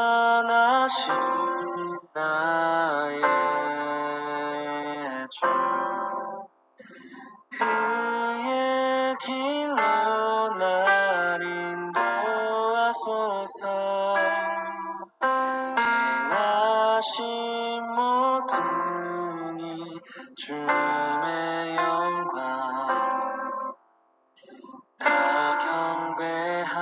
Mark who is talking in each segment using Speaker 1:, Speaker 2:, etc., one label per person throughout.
Speaker 1: 완전하신 나의 주 그의 길로 날 인도하소서 행하신 모든 이 주님의 영광 다 경배합니다.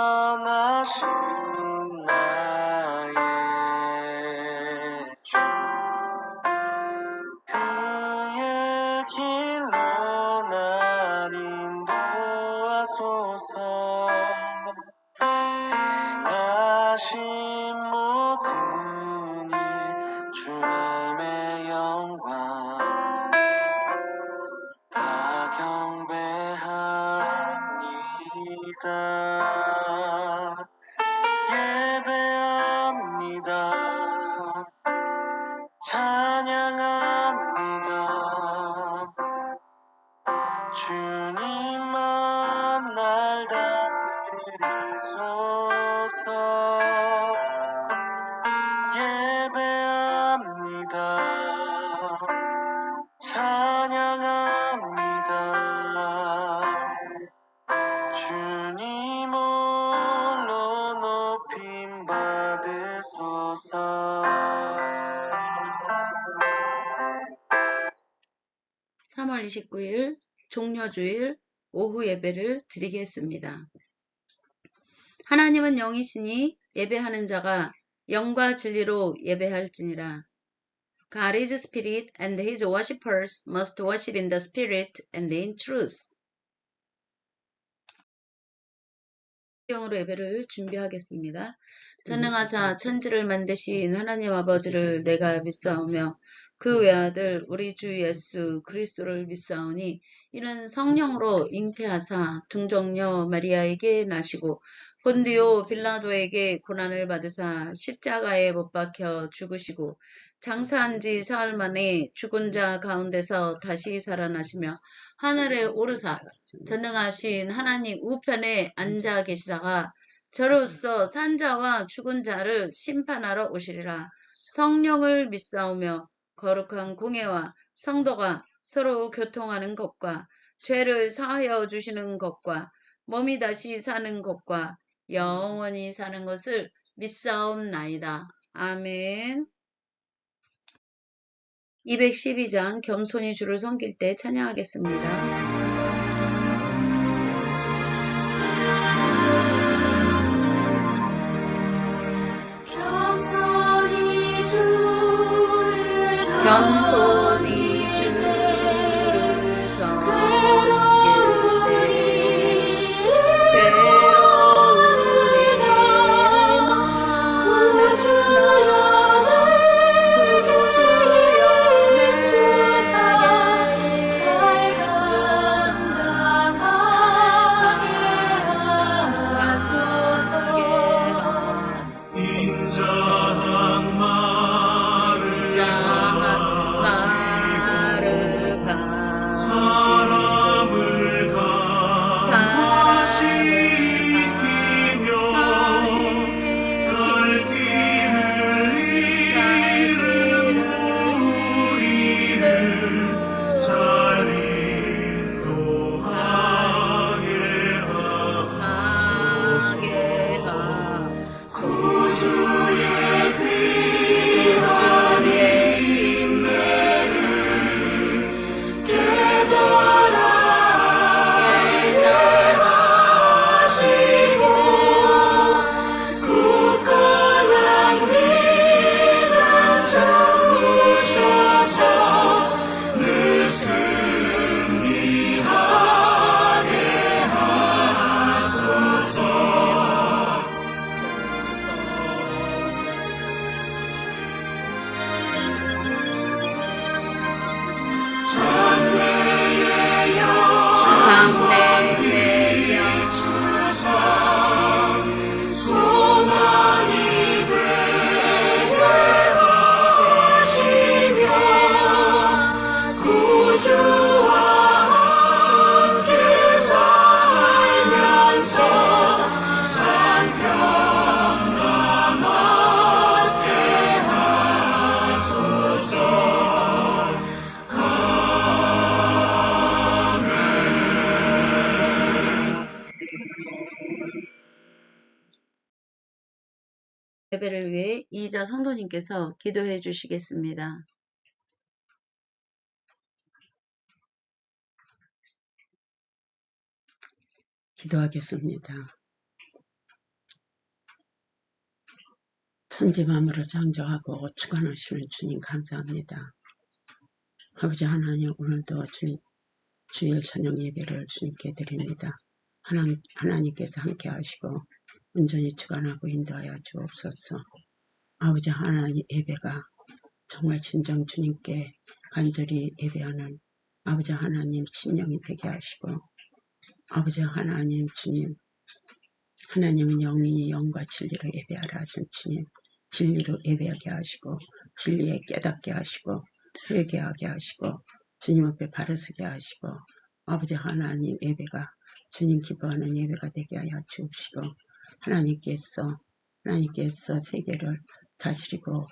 Speaker 1: 완전하신 나의 주 그의 길로 날 인도하소서 행하신 모든 이 주님의 영광 다 경배합니다. 예배합니다. 찬양합니다. 주님만 날 다스리소서. 예배합니다. 찬양합니다. 주님 홀로 높임 받으소서.
Speaker 2: 3월 29일 종려주일 오후 예배를 드리겠습니다. 하나님은 영이시니 예배하는 자가 영과 진리로 예배할지니라. God is spirit, and his worshippers must worship in the spirit and in truth. 영으로 예배를 준비하겠습니다. 전능하사 천지를 만드신 하나님 아버지를 내가 믿사오며 그 외아들 우리 주 예수 그리스도를 믿사오니 이는 성령으로 잉태하사 동정녀 마리아에게 나시고 본디오 빌라도에게 고난을 받으사 십자가에 못 박혀 죽으시고 장사한 지 사흘 만에 죽은 자 가운데서 다시 살아나시며 하늘에 오르사 전능하신 하나님 우편에 앉아 계시다가 저로서 산 자와 죽은 자를 심판하러 오시리라. 성령을 믿사오며 거룩한 공예와 성도가 서로 교통하는 것과 죄를 사하여 주시는 것과 몸이 다시 사는 것과 영원히 사는 것을 믿사옵나이다. 아멘. 212장 겸손히 주를 섬길 때 찬양하겠습니다. 겸손히 주를 섬길 때 괴로우니 구주연의 주사에 잘 감당하게 하소서.
Speaker 1: 인자한 말을 가지고 사람을 감화시키며 갈 길을 잃은 우리를 잘 인도하게 하소서. 구주의 귀한 인내를 깨달아시고 굳건한 믿음 세우셔서 늘 승리하게 하소서. 장래의 영주사 소망이 되게 하시고
Speaker 2: 이자 성도님께서 기도해 주시겠습니다.
Speaker 3: 기도하겠습니다. 천지만물을 창조하고 주관하시는 주님 감사합니다. 아버지 하나님, 오늘도 주님 주일 저녁 예배를 주님께 드립니다. 하나님께서 함께 하시고 온전히 주관하고 인도하여 주옵소서. 아버지 하나님, 예배가 정말 진정 주님께 간절히 예배하는 아버지 하나님 심령이 되게 하시고, 아버지 하나님 주님, 하나님은 영이 영과 진리로 예배하라 하신 주님, 진리로 예배하게 하시고 진리에 깨닫게 하시고 회개하게 하시고 주님 앞에 바로서게 하시고, 아버지 하나님 예배가 주님 기뻐하는 예배가 되게 하여 주옵시고, 하나님께서 세계를 다스리고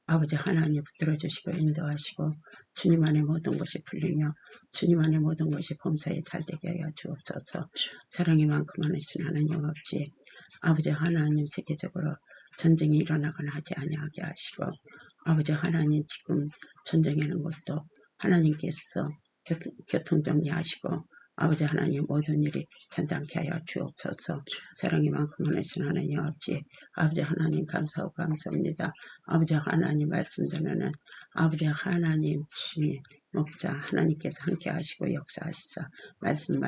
Speaker 3: 아버지 하나님 붙들어주시고 인도하시고 주님 안에 모든 것이 풀리며 주님 안에 모든 것이 범사에 잘되게 하여 주옵소서. 사랑이 많고 많으신 하나님 없지 아버지 하나님 세계적으로 전쟁이 일어나거나 하지 아니하게 하시고, 아버지 하나님 지금 전쟁하는 것도 하나님께서 교통정리하시고 아버지 하나님 모든 일이 잔잔케 하여 주옵소서. 사랑이 많고 많으신 하나님 아버지, 아버지 하나님 감사하고 감사합니다. 아버지 하나님 말씀 전하는 아버지 하나님 주님 목자 하나님께서 함께 하시고 역사하시사 말씀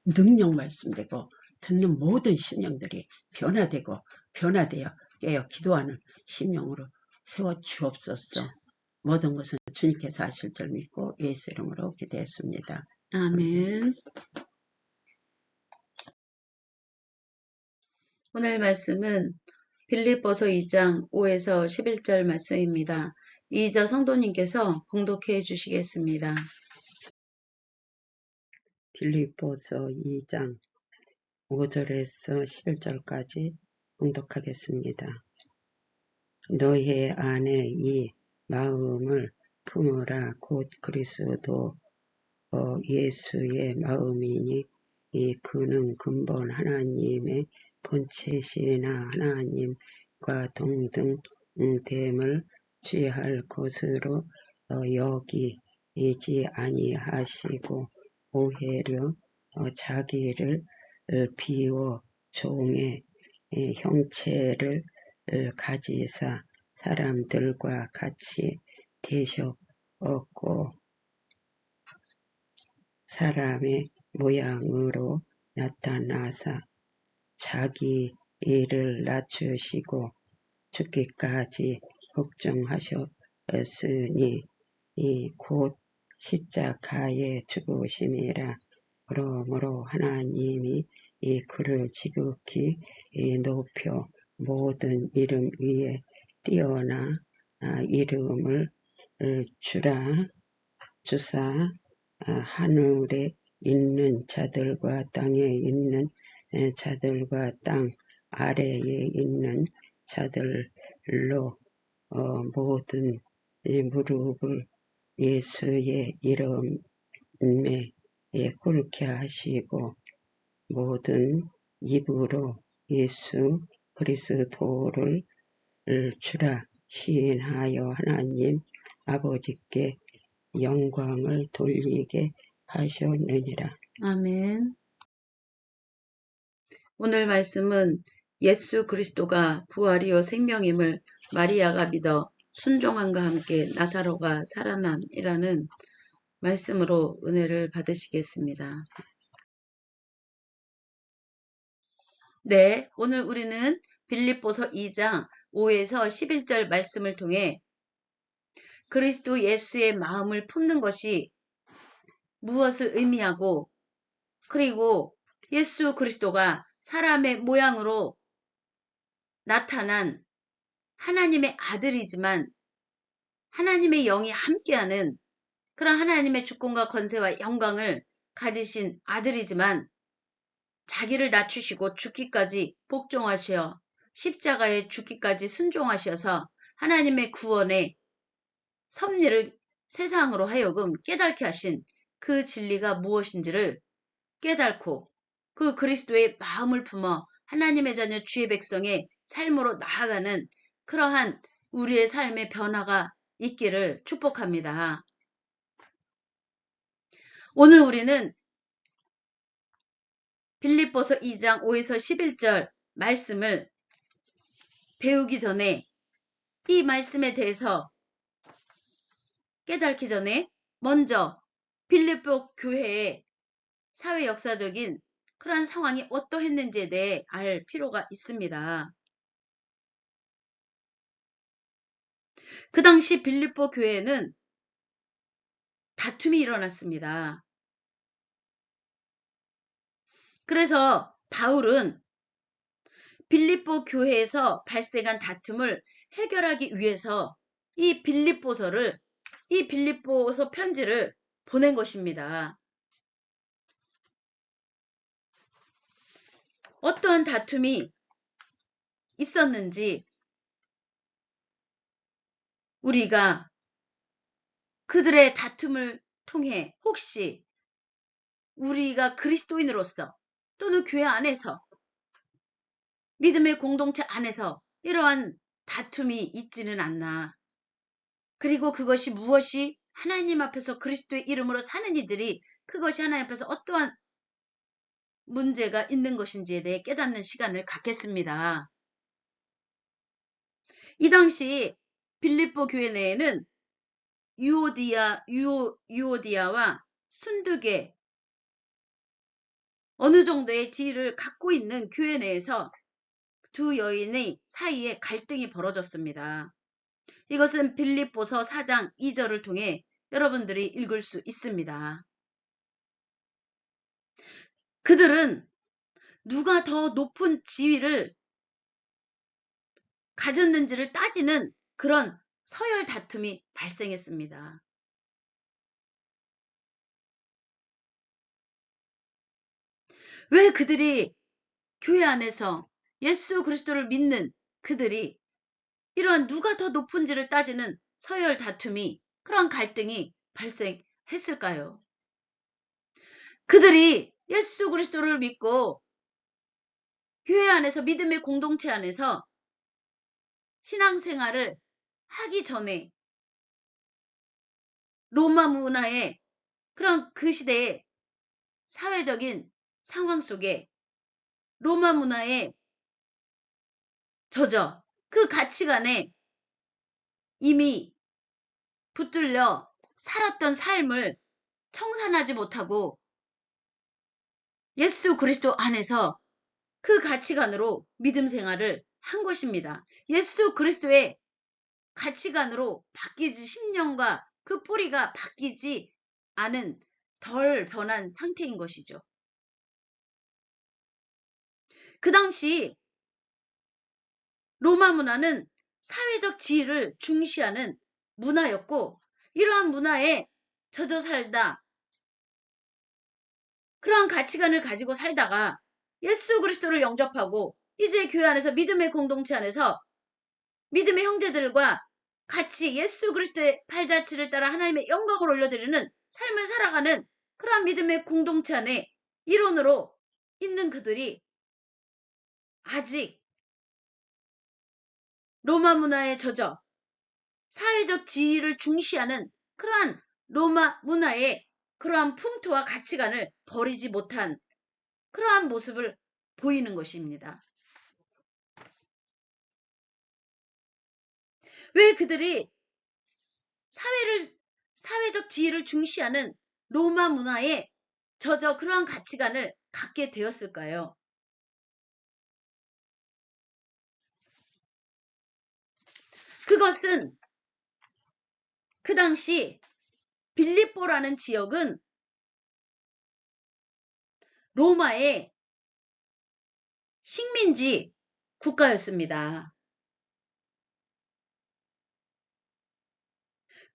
Speaker 3: 능력 말씀되고 듣는 모든 심령들이 변화되어 깨어 기도하는 심령으로 세워 주옵소서. 모든 것은 주님께서 하실 줄 믿고 예수 이름으로 기도했습니다.
Speaker 2: 아멘. 오늘 말씀은 빌립보서 2장 5에서 11절 말씀입니다. 이자 성도님께서 봉독해 주시겠습니다.
Speaker 3: 빌립보서 2장 5절에서 11절까지 봉독하겠습니다. 너희 안에 이 마음을 품으라. 곧 그리스도 예수의 마음이니 이 그는 근본 하나님의 본체시나 하나님과 동등됨을 취할 것으로 여기지 아니하시고 오히려 자기를 비워 종의 형체를 가지사 사람들과 같이 되셨고 사람의 모양으로 나타나사 자기 일을 낮추시고 죽기까지 복종하셨으니 곧 십자가에 죽으심이라. 그러므로 하나님이 그를 지극히 높여 모든 이름 위에 뛰어나 이름을 주사 하늘에 있는 자들과 땅에 있는 자들과 땅 아래에 있는 자들로 모든 무릎을 예수의 이름에 꿇게 하시고 모든 입으로 예수 그리스도를 주라 시인하여 하나님 아버지께 영광을 돌리게 하셨느니라.
Speaker 2: 아멘. 오늘 말씀은 예수 그리스도가 부활이요 생명임을 마리아가 믿어 순종함과 함께 나사로가 살아남이라는 말씀으로 은혜를 받으시겠습니다. 네, 오늘 우리는 빌립보서 2장 5에서 11절 말씀을 통해 그리스도 예수의 마음을 품는 것이 무엇을 의미하고, 그리고 예수 그리스도가 사람의 모양으로 나타난 하나님의 아들이지만 하나님의 영이 함께하는 그런 하나님의 주권과 권세와 영광을 가지신 아들이지만 자기를 낮추시고 죽기까지 복종하시어 십자가에 죽기까지 순종하셔서 하나님의 구원의 섭리를 세상으로 하여금 깨닫게 하신 그 진리가 무엇인지를 깨닫고 그 그리스도의 마음을 품어 하나님의 자녀 주의 백성의 삶으로 나아가는 그러한 우리의 삶의 변화가 있기를 축복합니다. 오늘 우리는 빌립보서 2장 5에서 11절 말씀을 배우기 전에 이 말씀에 대해서 깨닫기 전에 먼저 빌립보 교회의 사회 역사적인 그러한 상황이 어떠했는지에 대해 알 필요가 있습니다. 그 당시 빌립보 교회에는 다툼이 일어났습니다. 그래서 바울은 빌립보 교회에서 발생한 다툼을 해결하기 위해서 이 빌립보서 편지를 보낸 것입니다. 어떠한 다툼이 있었는지 우리가 그들의 다툼을 통해 혹시 우리가 그리스도인으로서 또는 교회 안에서 믿음의 공동체 안에서 이러한 다툼이 있지는 않나. 그리고 그것이 무엇이 하나님 앞에서 그리스도의 이름으로 사는 이들이 그것이 하나님 앞에서 어떠한 문제가 있는 것인지에 대해 깨닫는 시간을 갖겠습니다. 이 당시 빌립보 교회 내에는 유오디아와 순두계 어느 정도의 지위를 갖고 있는 교회 내에서 두 여인의 사이에 갈등이 벌어졌습니다. 이것은 빌립보서 4장 2절을 통해 여러분들이 읽을 수 있습니다. 그들은 누가 더 높은 지위를 가졌는지를 따지는 그런 서열 다툼이 발생했습니다. 왜 그들이 교회 안에서 예수 그리스도를 믿는 그들이 이러한 누가 더 높은지를 따지는 서열 다툼이 그런 갈등이 발생했을까요? 그들이 예수 그리스도를 믿고 교회 안에서 믿음의 공동체 안에서 신앙생활을 하기 전에 로마 문화의 그런 그 시대의 사회적인 상황 속에 로마 문화에 젖어 그 가치관에 이미 붙들려 살았던 삶을 청산하지 못하고 예수 그리스도 안에서 그 가치관으로 믿음 생활을 한 것입니다. 예수 그리스도의 가치관으로 바뀌지 10년과 그 뿌리가 바뀌지 않은 덜 변한 상태인 것이죠. 그 당시 로마 문화는 사회적 지위를 중시하는 문화였고 이러한 문화에 젖어 살다 그러한 가치관을 가지고 살다가 예수 그리스도를 영접하고 이제 교회 안에서 믿음의 공동체 안에서 믿음의 형제들과 같이 예수 그리스도의 발자취를 따라 하나님의 영광을 올려드리는 삶을 살아가는 그러한 믿음의 공동체 안에 일원으로 있는 그들이 아직 로마 문화에 젖어 사회적 지위를 중시하는 그러한 로마 문화의 그러한 풍토와 가치관을 버리지 못한 그러한 모습을 보이는 것입니다. 왜 그들이 사회적 지위를 중시하는 로마 문화에 젖어 그러한 가치관을 갖게 되었을까요? 그것은 그 당시 빌립보라는 지역은 로마의 식민지 국가였습니다.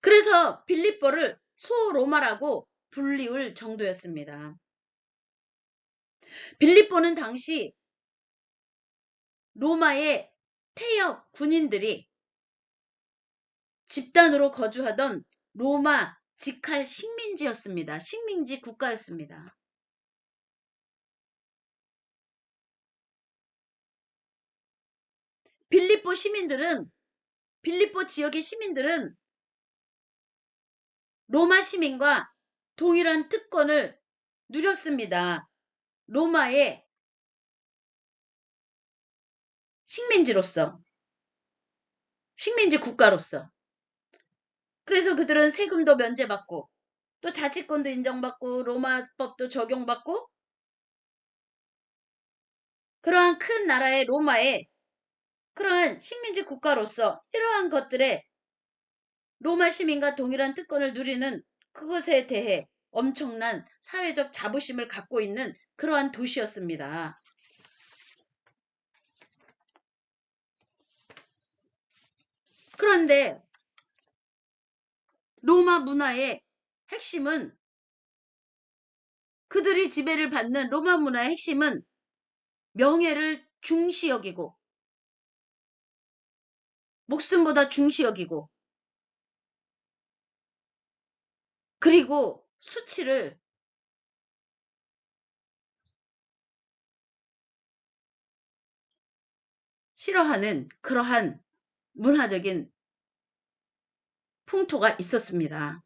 Speaker 2: 그래서 빌립보를 소로마라고 불리울 정도였습니다. 빌립보는 당시 로마의 퇴역 군인들이 집단으로 거주하던 로마 직할 식민지였습니다. 식민지 국가였습니다. 빌립보 시민들은 빌립보 지역의 시민들은 로마 시민과 동일한 특권을 누렸습니다. 로마의 식민지로서, 식민지 국가로서. 그래서 그들은 세금도 면제받고 또 자치권도 인정받고 로마법도 적용받고 그러한 큰 나라의 로마의 그러한 식민지 국가로서 이러한 것들에 로마 시민과 동일한 특권을 누리는 그것에 대해 엄청난 사회적 자부심을 갖고 있는 그러한 도시였습니다. 그런데 로마 문화의 핵심은 그들이 지배를 받는 로마 문화의 핵심은 명예를 중시 여기고 목숨보다 중시 여기고 그리고 수치를 싫어하는 그러한 문화적인 풍토가 있었습니다.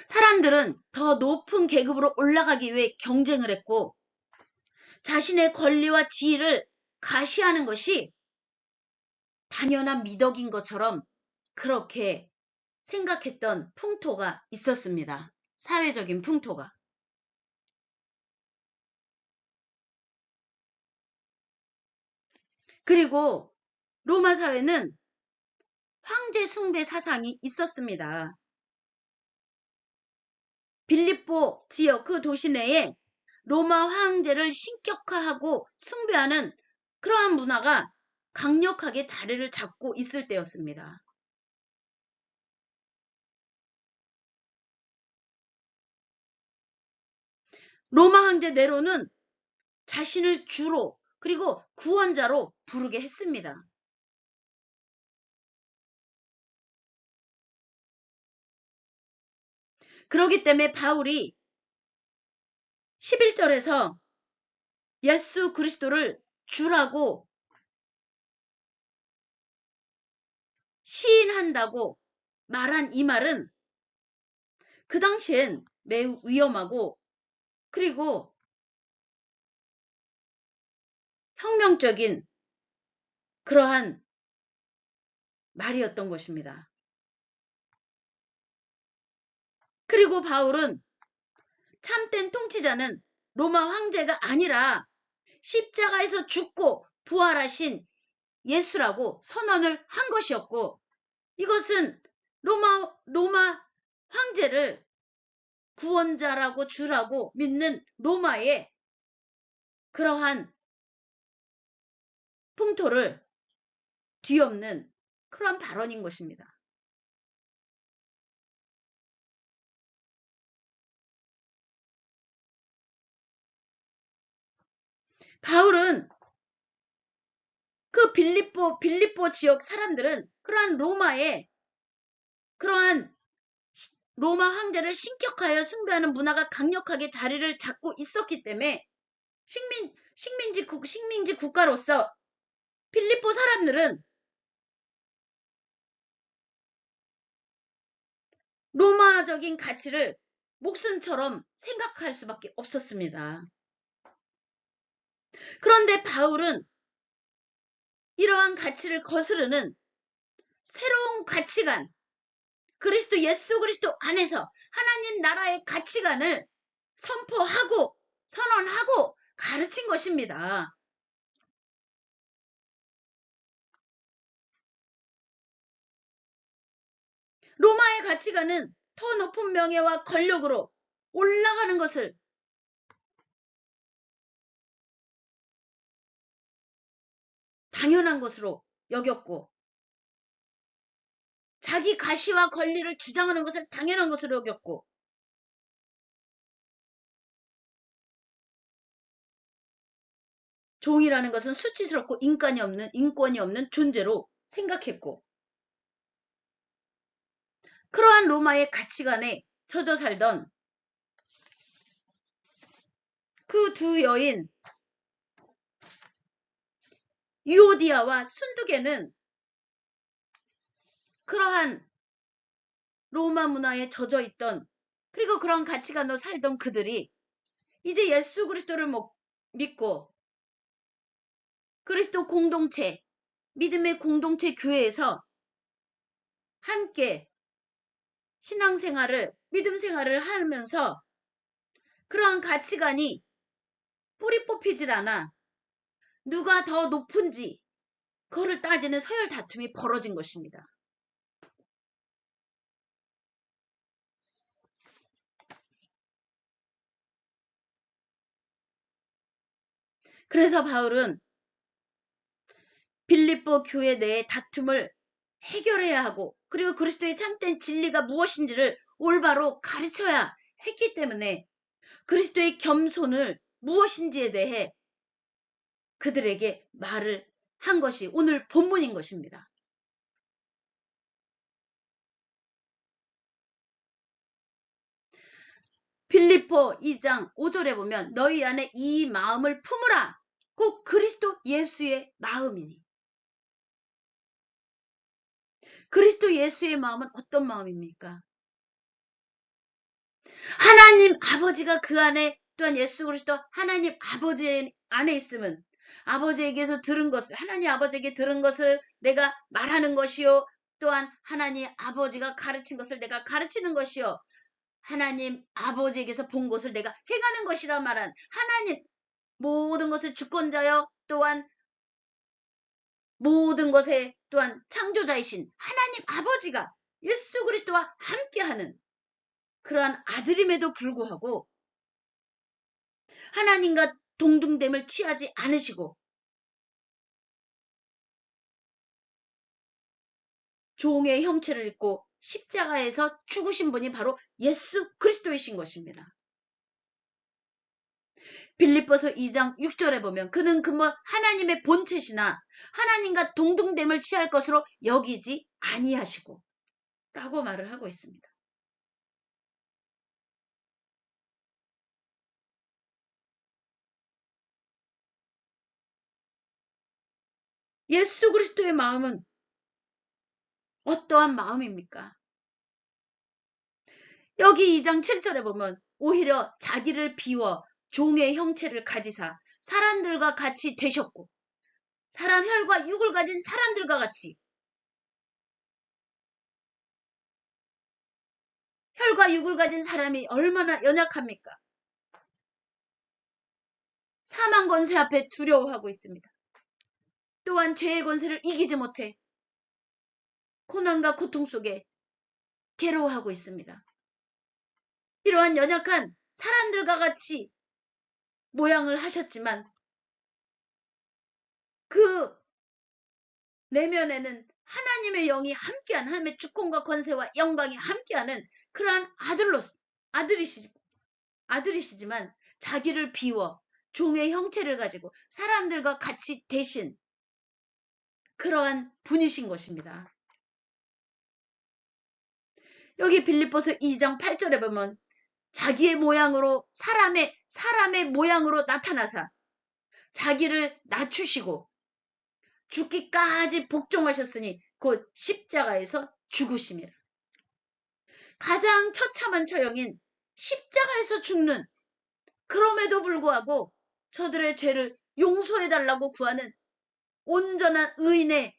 Speaker 2: 사람들은 더 높은 계급으로 올라가기 위해 경쟁을 했고 자신의 권리와 지위를 가시하는 것이 당연한 미덕인 것처럼 그렇게 생각했던 풍토가 있었습니다. 사회적인 풍토가. 그리고 로마 사회는 황제 숭배 사상이 있었습니다. 빌립보 지역 그 도시 내에 로마 황제를 신격화하고 숭배하는 그러한 문화가 강력하게 자리를 잡고 있을 때였습니다. 로마 황제 네로는 자신을 주로 그리고 구원자로 부르게 했습니다. 그렇기 때문에 바울이 11절에서 예수 그리스도를 주라고 시인한다고 말한 이 말은 그 당시엔 매우 위험하고 그리고 혁명적인 그러한 말이었던 것입니다. 그리고 바울은 참된 통치자는 로마 황제가 아니라 십자가에서 죽고 부활하신 예수라고 선언을 한 것이었고 이것은 로마 황제를 구원자라고 주라고 믿는 로마의 그러한 풍토를 뒤엎는 그러한 발언인 것입니다. 바울은 그 빌립보 지역 사람들은 그러한 로마의 그러한 로마 황제를 신격하여 숭배하는 문화가 강력하게 자리를 잡고 있었기 때문에 식민지 국가로서 빌립보 사람들은 로마적인 가치를 목숨처럼 생각할 수밖에 없었습니다. 그런데 바울은 이러한 가치를 거스르는 새로운 가치관, 예수 그리스도 안에서 하나님 나라의 가치관을 선포하고 선언하고 가르친 것입니다. 로마의 가치관은 더 높은 명예와 권력으로 올라가는 것을 당연한 것으로 여겼고 자기 가시와 권리를 주장하는 것을 당연한 것으로 여겼고 종이라는 것은 수치스럽고 인권이 없는 존재로 생각했고 그러한 로마의 가치관에 젖어 살던 그 두 여인 유오디아와 순두개는 그러한 로마 문화에 젖어 있던, 그리고 그런 가치관으로 살던 그들이 이제 예수 그리스도를 믿고 그리스도 공동체, 믿음의 공동체 교회에서 함께 신앙생활을, 믿음 생활을 하면서 그러한 가치관이 뿌리 뽑히질 않아 누가 더 높은지 그거를 따지는 서열 다툼이 벌어진 것입니다. 그래서 바울은 빌립보 교회 내의 다툼을 해결해야 하고, 그리고 그리스도의 참된 진리가 무엇인지를 올바로 가르쳐야 했기 때문에 그리스도의 겸손을 무엇인지에 대해 그들에게 말을 한 것이 오늘 본문인 것입니다. 빌립보 2장 5절에 보면 너희 안에 이 마음을 품으라. 곧 그리스도 예수의 마음이니. 그리스도 예수의 마음은 어떤 마음입니까? 하나님 아버지가 그 안에, 또한 예수 그리스도 하나님 아버지 안에 있으면 아버지에게서 들은 것을, 하나님 아버지에게 들은 것을 내가 말하는 것이요, 또한 하나님 아버지가 가르친 것을 내가 가르치는 것이요, 하나님 아버지에게서 본 것을 내가 행하는 것이라 말한 하나님 모든 것의 주권자요, 또한 모든 것의 또한 창조자이신 하나님 아버지가 예수 그리스도와 함께하는 그러한 아들임에도 불구하고 하나님과 동등됨을 취하지 않으시고 종의 형체를 입고 십자가에서 죽으신 분이 바로 예수 그리스도이신 것입니다. 빌립보서 2장 6절에 보면 그는 그뭐 하나님의 본체시나 하나님과 동등됨을 취할 것으로 여기지 아니하시고 라고 말을 하고 있습니다. 예수 그리스도의 마음은 어떠한 마음입니까? 여기 2장 7절에 보면 오히려 자기를 비워 종의 형체를 가지사 사람들과 같이 되셨고, 사람 혈과 육을 가진 사람들과 같이, 혈과 육을 가진 사람이 얼마나 연약합니까? 사망 권세 앞에 두려워하고 있습니다. 또한 죄의 권세를 이기지 못해 고난과 고통 속에 괴로워하고 있습니다. 이러한 연약한 사람들과 같이 모양을 하셨지만 그 내면에는 하나님의 영이 함께한, 하나님의 주권과 권세와 영광이 함께하는 그러한 아들이시지만 자기를 비워 종의 형체를 가지고 사람들과 같이 되신 그러한 분이신 것입니다. 여기 빌립보서 2장 8절에 보면 자기의 모양으로 사람의 모양으로 나타나사 자기를 낮추시고 죽기까지 복종하셨으니 곧 십자가에서 죽으심이라. 가장 처참한 처형인 십자가에서 죽는, 그럼에도 불구하고 저들의 죄를 용서해달라고 구하는 온전한 의인의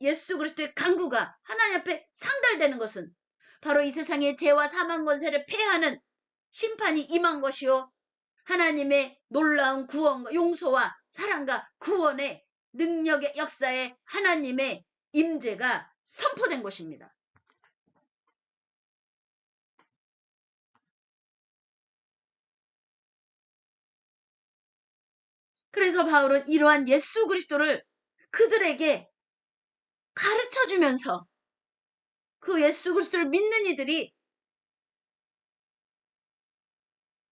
Speaker 2: 예수 그리스도의 간구가 하나님 앞에 상달되는 것은 바로 이 세상의 죄와 사망 권세를 패하는 심판이 임한 것이요, 하나님의 놀라운 구원과 용서와 사랑과 구원의 능력의 역사에 하나님의 임재가 선포된 것입니다. 그래서 바울은 이러한 예수 그리스도를 그들에게 가르쳐주면서 그 예수 그리스도를 믿는 이들이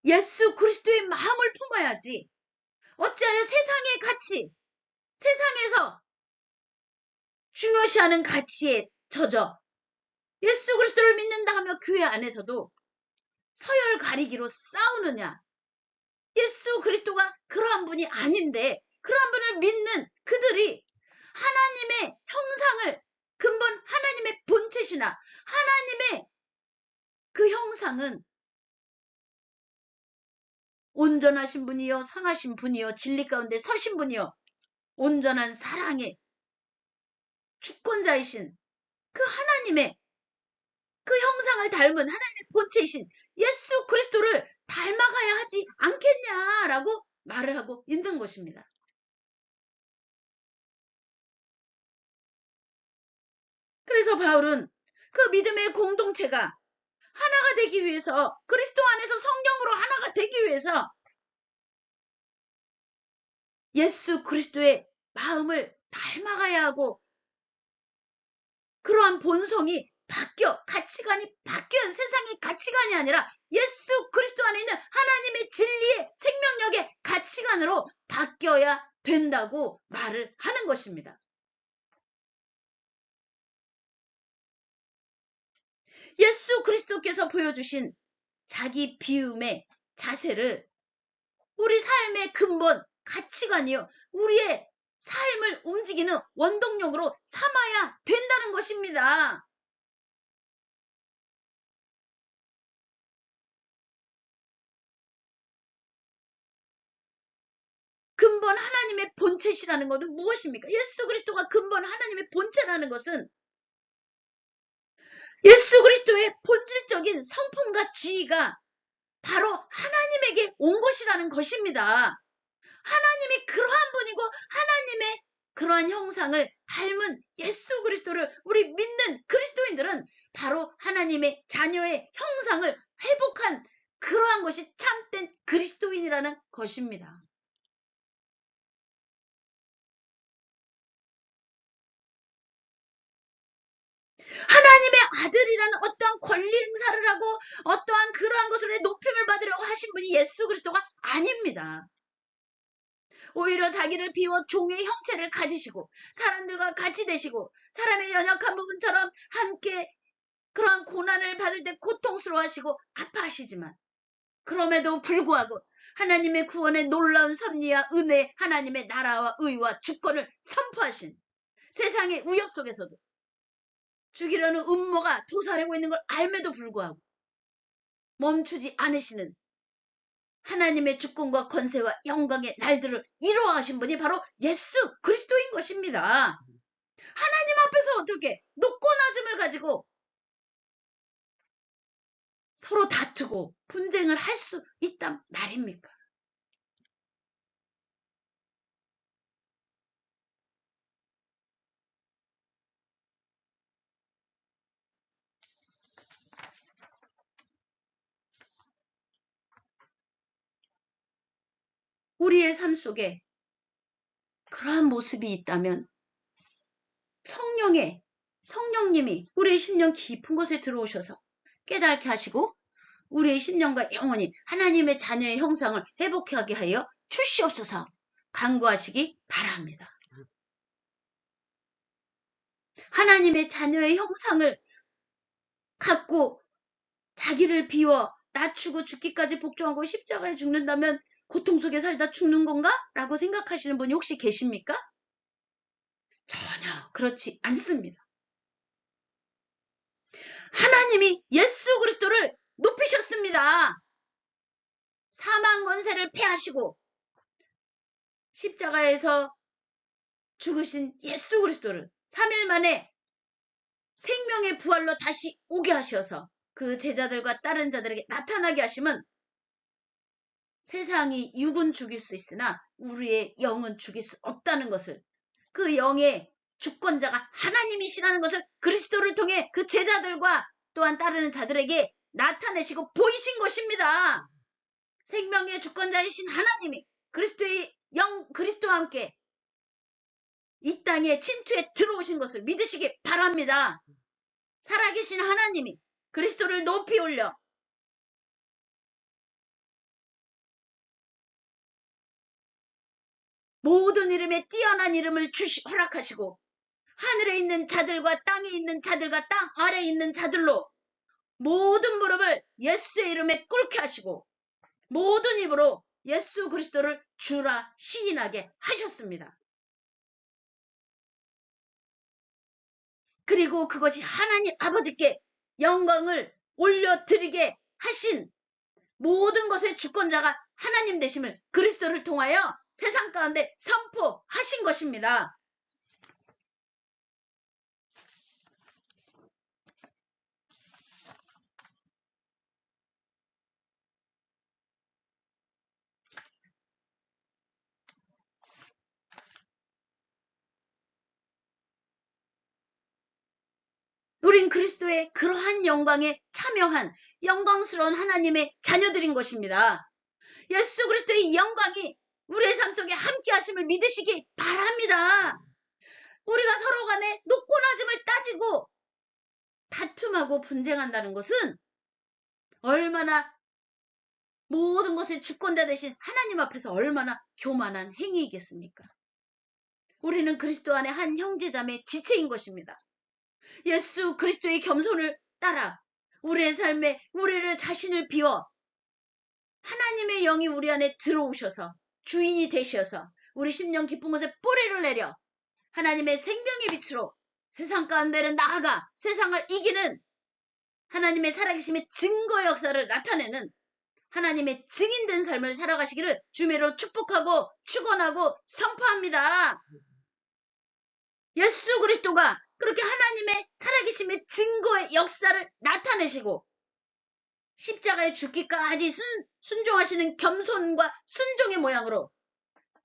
Speaker 2: 예수 그리스도의 마음을 품어야지 어찌하여 세상의 가치, 세상에서 중요시하는 가치에 젖어 예수 그리스도를 믿는다 하며 교회 안에서도 서열 가리기로 싸우느냐. 예수 그리스도가 그러한 분이 아닌데 그러한 분을 믿는 그들이 하나님의 형상을 근본 하나님의 본체시나 하나님의 그 형상은 온전하신 분이요 선하신 분이요 진리 가운데 서신 분이요 온전한 사랑의 주권자이신 그 하나님의 그 형상을 닮은 하나님의 본체이신 예수 그리스도를 닮아가야 하지 않겠냐라고 말을 하고 있는 것입니다. 그래서 바울은 그 믿음의 공동체가 하나가 되기 위해서 그리스도 안에서 성령으로 하나가 되기 위해서 예수 그리스도의 마음을 닮아가야 하고 그러한 본성이 바뀌어 가치관이 바뀌는 세상의 가치관이 아니라 예수 그리스도 안에 있는 하나님의 진리의 생명력의 가치관으로 바뀌어야 된다고 말을 하는 것입니다. 예수 그리스도께서 보여주신 자기 비움의 자세를 우리 삶의 근본 가치관이요 우리의 삶을 움직이는 원동력으로 삼아야 된다는 것입니다. 근본 하나님의 본체시라는 것은 무엇입니까? 예수 그리스도가 근본 하나님의 본체라는 것은 예수 그리스도의 본질적인 성품과 지위가 바로 하나님에게 온 것이라는 것입니다. 하나님이 그러한 분이고 하나님의 그러한 형상을 닮은 예수 그리스도를 우리 믿는 그리스도인들은 바로 하나님의 자녀의 형상을 회복한 그러한 것이 참된 그리스도인이라는 것입니다. 하나님의 아들이라는 어떠한 권리 행사를 하고 어떠한 그러한 것으로 높임을 받으려고 하신 분이 예수 그리스도가 아닙니다. 오히려 자기를 비워 종의 형체를 가지시고 사람들과 같이 되시고 사람의 연약한 부분처럼 함께 그러한 고난을 받을 때 고통스러워하시고 아파하시지만 그럼에도 불구하고 하나님의 구원의 놀라운 섭리와 은혜 하나님의 나라와 의와 주권을 선포하신 세상의 위협 속에서도 죽이려는 음모가 도사리고 있는 걸 알매도 불구하고 멈추지 않으시는 하나님의 주권과 권세와 영광의 날들을 이루어가신 분이 바로 예수 그리스도인 것입니다. 하나님 앞에서 어떻게 높고 낮음을 가지고 서로 다투고 분쟁을 할 수 있단 말입니까? 우리의 삶 속에 그러한 모습이 있다면 성령님이 우리의 심령 깊은 곳에 들어오셔서 깨닫게 하시고 우리의 심령과 영혼이 하나님의 자녀의 형상을 회복하게 하여 주시옵소서 간구하시기 바랍니다. 하나님의 자녀의 형상을 갖고 자기를 비워 낮추고 죽기까지 복종하고 십자가에 죽는다면 고통 속에 살다 죽는 건가? 라고 생각하시는 분이 혹시 계십니까? 전혀 그렇지 않습니다. 하나님이 예수 그리스도를 높이셨습니다. 사망 권세를 패하시고 십자가에서 죽으신 예수 그리스도를 3일 만에 생명의 부활로 다시 오게 하셔서 그 제자들과 다른 자들에게 나타나게 하시면 세상이 육은 죽일 수 있으나 우리의 영은 죽일 수 없다는 것을 그 영의 주권자가 하나님이시라는 것을 그리스도를 통해 그 제자들과 또한 따르는 자들에게 나타내시고 보이신 것입니다. 생명의 주권자이신 하나님이 그리스도의 영 그리스도와 함께 이 땅에 침투해 들어오신 것을 믿으시기 바랍니다. 살아계신 하나님이 그리스도를 높이 올려 모든 이름에 뛰어난 이름을 허락하시고 하늘에 있는 자들과 땅에 있는 자들과 땅 아래에 있는 자들로 모든 무릎을 예수의 이름에 꿇게 하시고 모든 입으로 예수 그리스도를 주라 시인하게 하셨습니다. 그리고 그것이 하나님 아버지께 영광을 올려드리게 하신 모든 것의 주권자가 하나님 되심을 그리스도를 통하여 세상 가운데 선포하신 것입니다. 우린 그리스도의 그러한 영광에 참여한 영광스러운 하나님의 자녀들인 것입니다. 예수 그리스도의 영광이 우리의 삶 속에 함께 하심을 믿으시기 바랍니다. 우리가 서로 간에 높고 낮음을 따지고 다툼하고 분쟁한다는 것은 얼마나 모든 것의 주권자 되신 하나님 앞에서 얼마나 교만한 행위이겠습니까? 우리는 그리스도 안에 한 형제자매 지체인 것입니다. 예수 그리스도의 겸손을 따라 우리의 삶에 우리를 자신을 비워 하나님의 영이 우리 안에 들어오셔서 주인이 되셔서 우리 심령 깊은 곳에 뿌리를 내려 하나님의 생명의 빛으로 세상 가운데를 나아가 세상을 이기는 하나님의 살아계심의 증거 역사를 나타내는 하나님의 증인된 삶을 살아가시기를 주매로 축복하고 축원하고 선포합니다. 예수 그리스도가 그렇게 하나님의 살아계심의 증거의 역사를 나타내시고 십자가에 죽기까지 순종하시는 겸손과 순종의 모양으로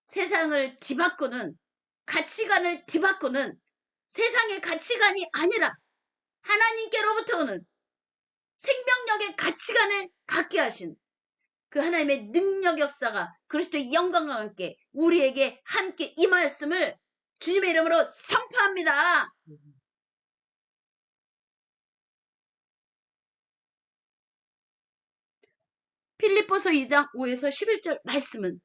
Speaker 2: 세상을 뒤바꾸는 가치관을 뒤바꾸는 세상의 가치관이 아니라 하나님께로부터 오는 생명력의 가치관을 갖게 하신 그 하나님의 능력 역사가 그리스도의 영광과 함께 우리에게 함께 임하였음을 주님의 이름으로 선포합니다. 필립보서 2장 5에서 11절 말씀은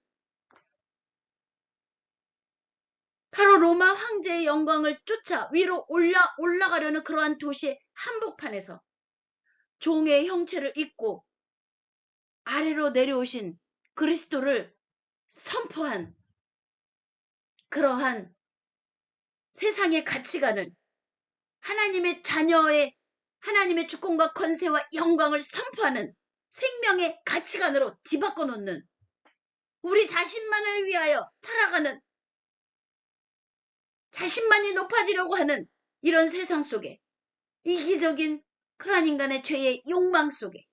Speaker 2: 바로 로마 황제의 영광을 쫓아 위로 올라가려는 그러한 도시의 한복판에서 종의 형체를 입고 아래로 내려오신 그리스도를 선포한 그러한 세상의 가치관을 하나님의 자녀의 하나님의 주권과 권세와 영광을 선포하는 생명의 가치관으로 뒤바꿔 놓는 우리 자신만을 위하여 살아가는 자신만이 높아지려고 하는 이런 세상 속에 이기적인 그러한 인간의 죄의 욕망 속에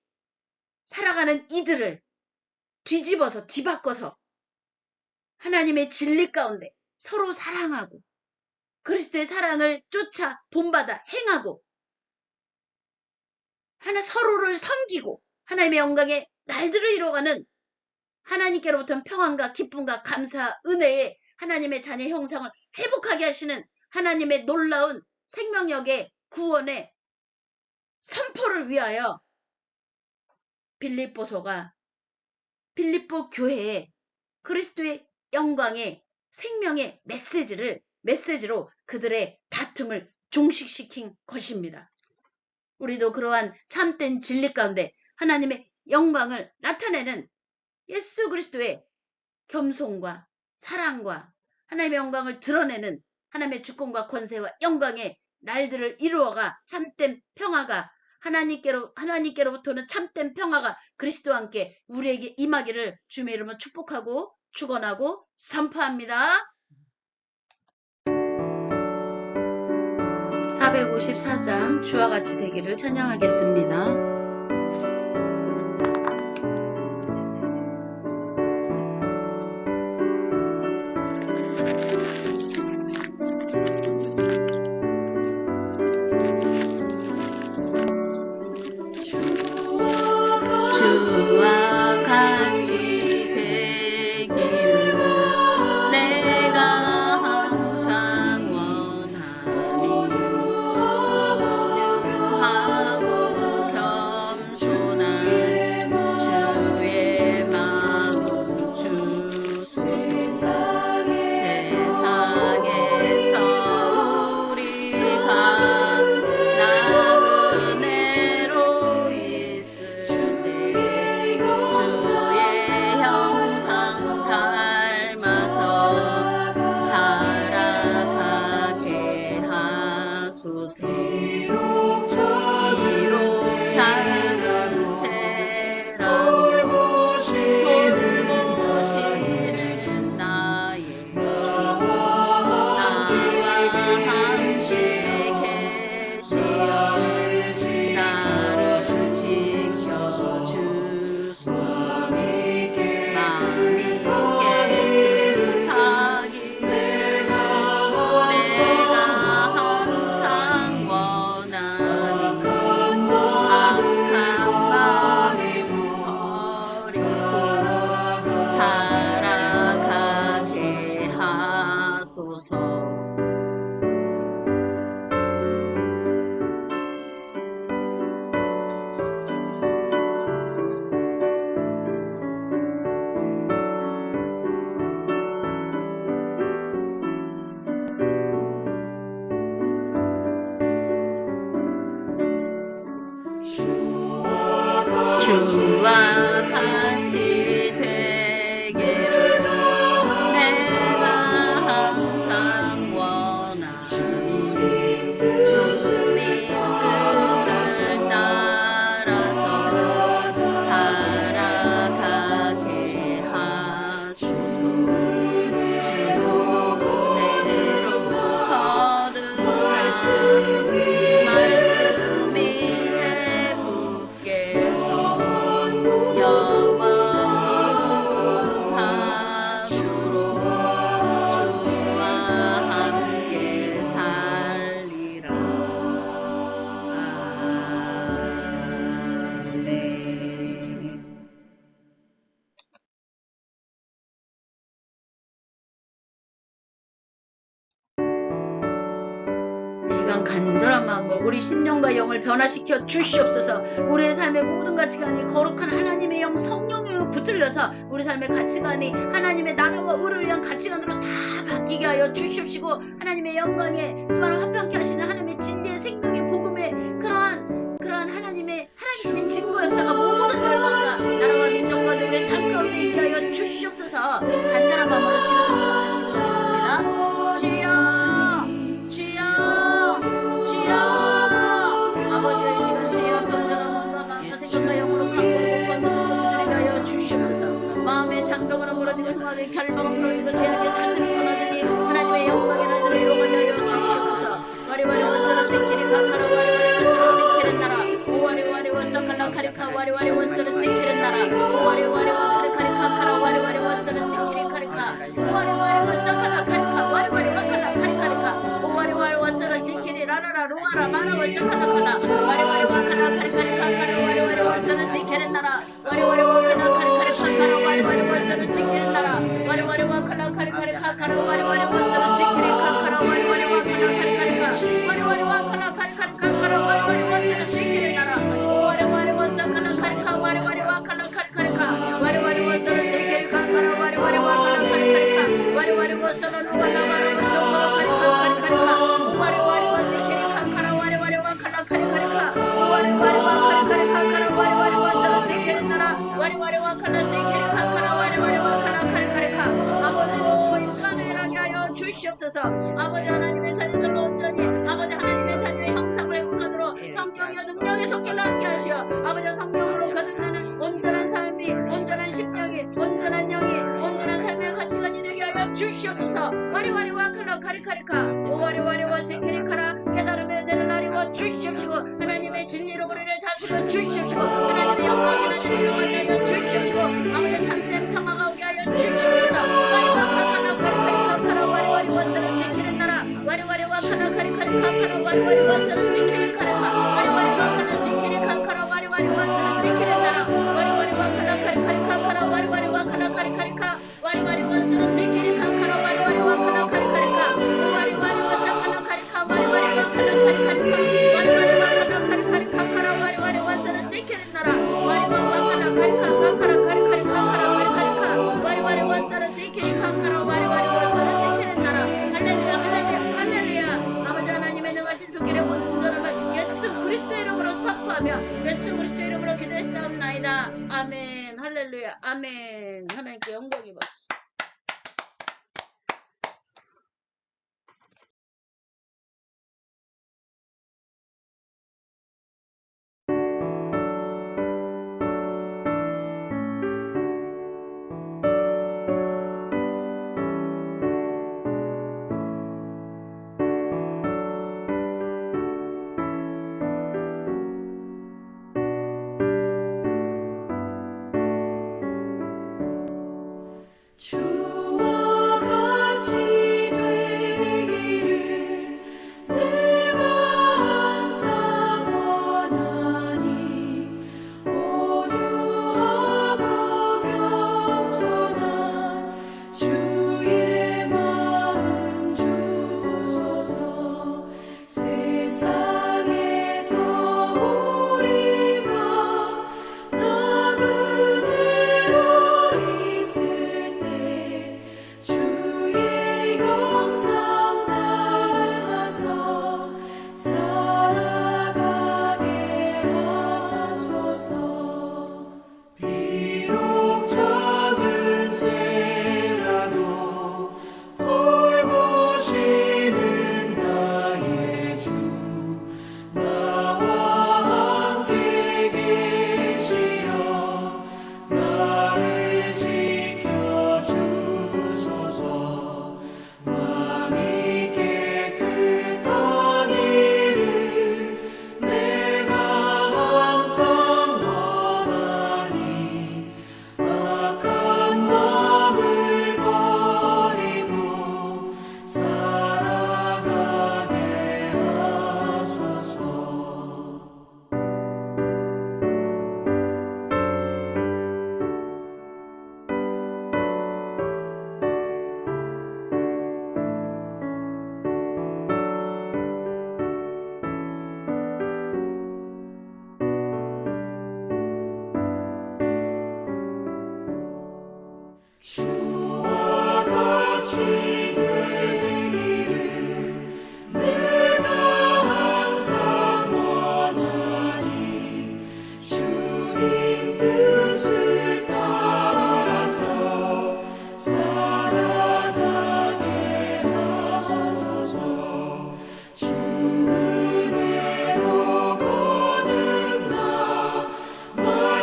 Speaker 2: 살아가는 이들을 뒤집어서 뒤바꿔서 하나님의 진리 가운데 서로 사랑하고 그리스도의 사랑을 쫓아 본받아 행하고 서로를 섬기고 하나님의 영광의 날들을 이뤄가는 하나님께로부터 평안과 기쁨과 감사, 은혜의 하나님의 자녀 형상을 회복하게 하시는 하나님의 놀라운 생명력의 구원의 선포를 위하여 빌립보서가 빌립보 교회에 그리스도의 영광의 생명의 메시지로 그들의 다툼을 종식시킨 것입니다. 우리도 그러한 참된 진리 가운데 하나님의 영광을 나타내는 예수 그리스도의 겸손과 사랑과 하나님의 영광을 드러내는 하나님의 주권과 권세와 영광의 날들을 이루어가 참된 평화가 하나님께로부터는 참된 평화가 그리스도와 함께 우리에게 임하기를 주님의 이름으로 축복하고 축원하고 선포합니다. 454장 주와 같이 되기를 찬양하겠습니다. 주와 같이 되기를 내가 항상 원하니 온유하고 주와 같이 되기를 내가 항상 원하니 주님 뜻을 따라서 살아가게 하소서. 주 은혜로 거듭난 말씀이 내 붙게서 영원 무궁함으로 주와 함께 살리라. 아멘. 이 시간 간절한 마음으로 우리 심령과 영을 변화시켜 주시옵소서. 우리의 삶의 모든 가치관이 거룩한 하나님의 영 성령의 영 붙들려서 우리 삶의 가치관이 하나님의 나라와 의를 위한 가치관으로 다 바뀌게 하여 주시옵시고, 하나님의 영광에 또한 화평케 하시는 하나님의 진리의 생명의 복음의 그러한 하나님의 살아계심의 증거 역사가 모든 열방과 나라와 민족과 우리의 삶 가운데 있게 하여 주시옵소서. 간절한 마음으로 주여 성찬을 기도하겠습니다. 주여 아버지의 시간 주여 병들한 마음과 생각과 영으로 강구를 공부하고 전부 주님에게 하여 주시옵소서. 마음의 장벽으로 무너지고 흥하게 결방을 무너지고 죄악의 사슬을 끊어지니 하나님의 영광의 나라로 이용하게 하여 주시옵소서. 와리와리 원서를 생기리 카카라 와리와리 원서를 생기는 나라 오와리와리 원서 칼라카리카 와리와리 원서를 생기는 나라 오와리와리 와카리카리 카카라 와리와리 원서를 생기리 카리카 오와리와리 원서 칼라카리카 와리와리 와칼라카리카리카 오와리와리 원서를 생기리 라라라 루아라 마라 원서 칼라카라 와리와리 와칼라카리카리 카카라 와리와리 원서를 생기는 나라 와리와리 와칼라카리카리 카카라 와리와리 원서를 생기는 나라 와리와리 와칼라카리카리 카카라 와리와리 원서를 생기리 카카라 와리와리 와칼라카리카리카 와리와리 와칼라카리카리 카카라 와리와리 원서를 생기는 나라 와리와리 원서 칼라카리카 와리와리 와칼라카리카리카 와리와리 원서를 생기리 카카라 와리와리 와칼라카리카리카 와리와리 원서를 누발라마라 원서 와리와리 원생기리 카카라 와리와리 와칼라카리카리카 와리와리 와칼라카리카카라 와리와리 원서를 생기는 나라 와리와리 와칼라 생기리 카카라 와리와리 와칼라카리카리카 아버지 인간을 일하게 하여 주시옵소서. 아버지 하나님의 자녀들로 온전히 아버지 하나님의 자녀의 형상을 회복하도록 성령의 능력의 손길을 함께 하시어 아버지 성령으로 거듭나는 온전한 삶이 온전한 심령이 온전한 영이 온전한 삶의 가치관이 되게 하여 주시옵소서. 와리와리와 칼라카리카리카 오와리와리와 세케리카라 깨달음의 은혜를 나리워 주시옵시고 하나님의 진리로 우리를 다스려 주시옵시고 하나님의 영광을 나리워 주시옵시고 아버지 참된 평화가 오게 하여 주시옵소서. 와리와 칼라카리카리카카라 와리와리 원서를 세키는 나라 와리와리와 칼라카리카리카카라 와리와리 원서를 세키는 카라카 와리와리와 칼라세키리카카라 와리와리 원서를 세키는 나라 와리와리와 칼라카리카리카카라 와리와리와 칼라카리카리카 와리와리 원서를 세키리카카라 와리와리와 칼라카리카리카 와리와리 원서 칼라카리카 와리와리와 칼라카리카리카 와리와리와 칼라카리카리카카라 와리와리 원서를 세키는 나라 와리와와 칼라카리카카라 카리카리카카라 카리카리카 와리와리 원서를 세키리카카라 와리와리 원서를 세키는 나라 할렐루야 할렐루야 할렐루야. 아버지 하나님의 능하신 손길에 온전함을 예수 그리스도의 이름으로 선포하며 예수 그리스도의 이름으로 기도했사옵나이다. 아멘. 할렐루야. 아멘. 하나님께 영광이 박수.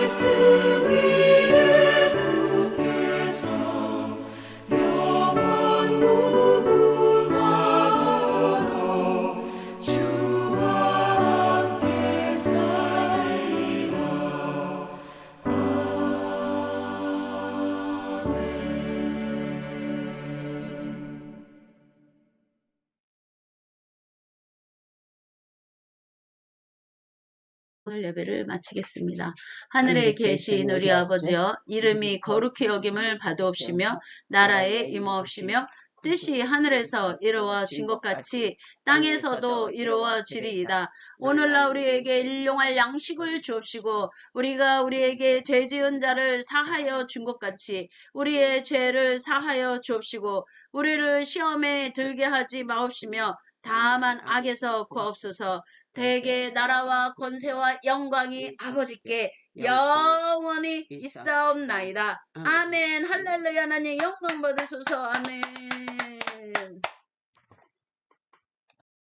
Speaker 1: 말씀 위에 굳게서 영원 무궁하도록 주와 함께 살리라.
Speaker 2: 오늘 예배를 마치겠습니다. 하늘에 계신 우리 아버지여, 이름이 거룩히 여김을 받으옵시며 나라에 임하옵시며 뜻이 하늘에서 이루어진 것 같이 땅에서도 이루어지리이다. 오늘날 우리에게 일용할 양식을 주옵시고 우리가 우리에게 죄 지은 자를 사하여 준 것 같이 우리의 죄를 사하여 주옵시고 우리를 시험에 들게 하지 마옵시며 다만 악에서 구하옵소서. 대개 나라와 권세와 영광이 아버지께 영원히 있사옵나이다. 아멘. 할렐루야. 하나님 영광 받으소서. 아멘.